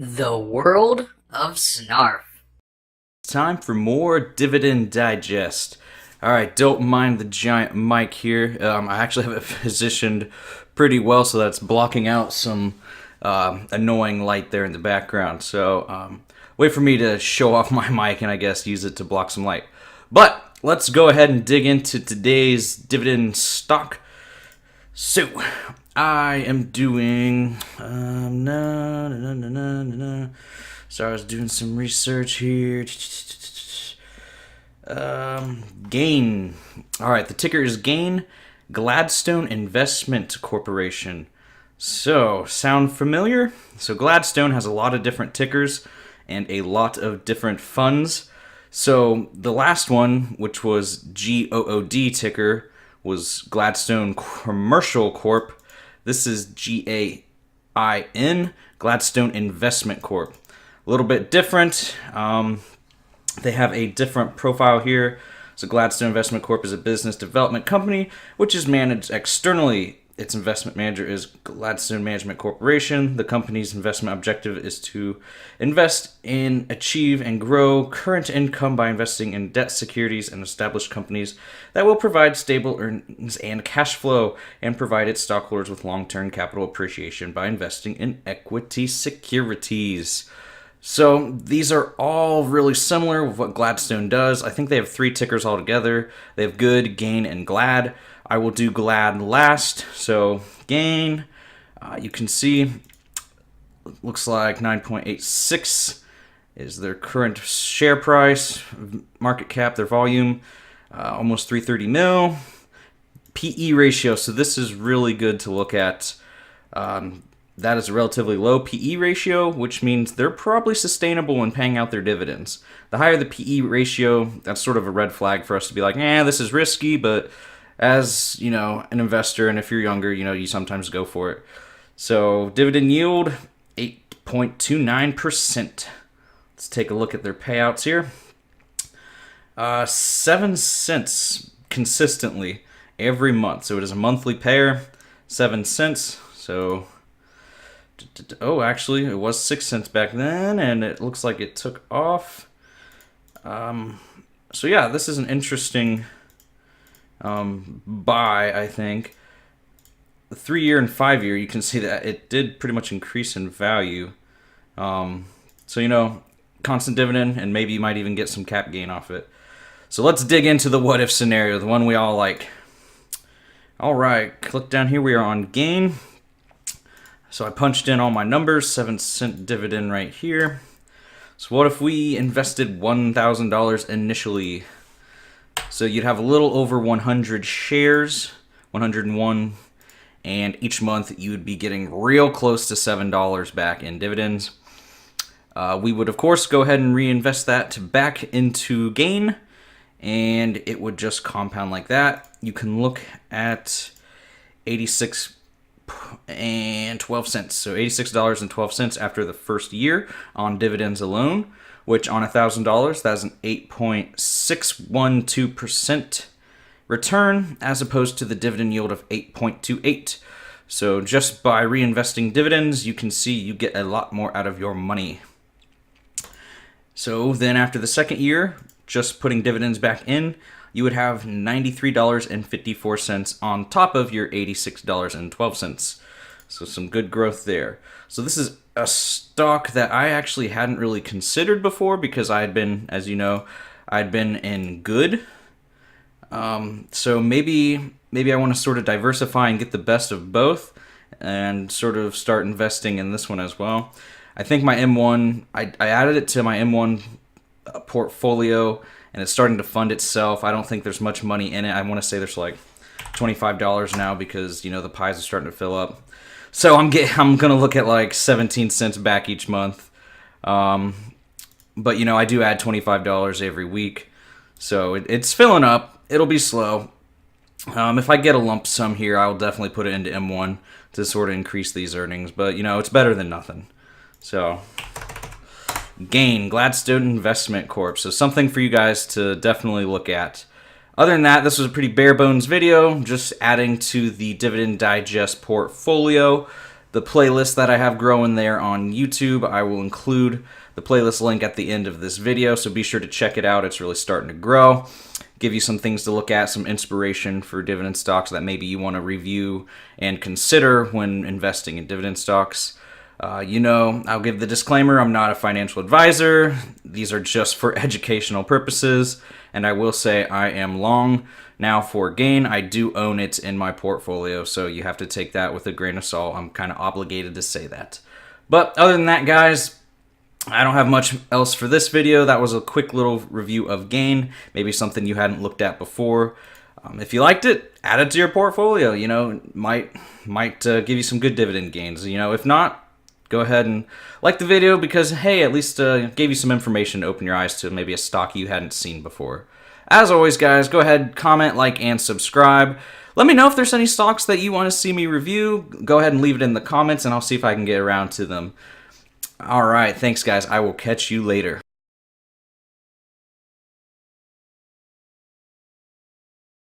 The world of Snarf. Time for more Dividend Digest. Alright, don't mind the giant mic here. I actually have it positioned pretty well so that's blocking out some annoying light there in the background. So wait for me to show off my mic and I guess use it to block some light. But let's go ahead and dig into today's dividend stock. So I am doing So I was doing some research here. Gain. All right, the ticker is Gain. Gladstone Investment Corporation. So, sound familiar? So Gladstone has a lot of different tickers and a lot of different funds. So the last one, which was GOOD ticker, was Gladstone Commercial Corp. This is GAIN, Gladstone Investment Corp. A little bit different. They have a different profile here. So Gladstone Investment Corp is a business development company which is managed externally. Its investment manager is Gladstone Management Corporation. The company's investment objective is to invest in, achieve, and grow current income by investing in debt securities and established companies that will provide stable earnings and cash flow and provide its stockholders with long-term capital appreciation by investing in equity securities. So these are all really similar with what Gladstone does. I think they have 3 tickers altogether. They have Good, Gain, and Glad. I will do Glad last. So Gain, you can see, looks like 9.86 is their current share price, market cap, their volume, almost 330 mil. PE ratio, so this is really good to look at. That is a relatively low PE ratio, which means they're probably sustainable when paying out their dividends. The higher the PE ratio, that's sort of a red flag for us to be like, this is risky, but as, an investor, and if you're younger, you sometimes go for it. So dividend yield, 8.29%. Let's take a look at their payouts here. 7 cents consistently every month. So it is a monthly payer, 7 cents. So actually, it was 6 cents back then, and it looks like it took off. So yeah, this is an interesting buy, I think. The 3-year and 5-year, you can see that it did pretty much increase in value. So, constant dividend, and maybe you might even get some cap gain off it. So let's dig into the what-if scenario, the one we all like. All right, click down here. We are on Gain. So I punched in all my numbers, 7 cent dividend right here. So what if we invested $1,000 initially? So you'd have a little over 100 shares, 101, and each month you would be getting real close to $7 back in dividends. We would, of course, go ahead and reinvest that back into Gain, and it would just compound like that. You can look at 86 and 12 cents. So $86.12 after the first year on dividends alone, which on $1,000, that's an 8.612% return as opposed to the dividend yield of 8.28. So just by reinvesting dividends, you can see you get a lot more out of your money. So then after the second year, just putting dividends back in, you would have $93.54 on top of your $86.12. So some good growth there. So this is a stock that I actually hadn't really considered before because I had been, as you know, I'd been in Good. So maybe I want to sort of diversify and get the best of both and sort of start investing in this one as well. I think my M1, I added it to my M1 portfolio, and it's starting to fund itself. I don't think there's much money in it. I want to say there's like $25 now because, the pies are starting to fill up. So I'm going to look at like 17 cents back each month. But, I do add $25 every week. So it's filling up. It'll be slow. If I get a lump sum here, I'll definitely put it into M1 to sort of increase these earnings. But, it's better than nothing. So Gain, Gladstone Investment Corp. So something for you guys to definitely look at. Other than that, this was a pretty bare bones video, just adding to the Dividend Digest portfolio. the playlist that I have growing there on YouTube. I will include the playlist link at the end of this video, so be sure to check it out. It's really starting to grow. Give you some things to look at, some inspiration for dividend stocks that maybe you want to review and consider when investing in dividend stocks. I'll give the disclaimer, I'm not a financial advisor. These are just for educational purposes. And I will say I am long now for gain. I do own it in my portfolio, so you have to take that with a grain of salt. I'm kind of obligated to say that. But other than that, guys, I don't have much else for this video. That was a quick little review of gain, maybe something you hadn't looked at before. If you liked it, add it to your portfolio. It might give you some good dividend gains. If not, go ahead and like the video because, hey, at least gave you some information to open your eyes to maybe a stock you hadn't seen before. As always, guys, go ahead, comment, like, and subscribe. Let me know if there's any stocks that you want to see me review. Go ahead and leave it in the comments, and I'll see if I can get around to them. All right, thanks, guys. I will catch you later.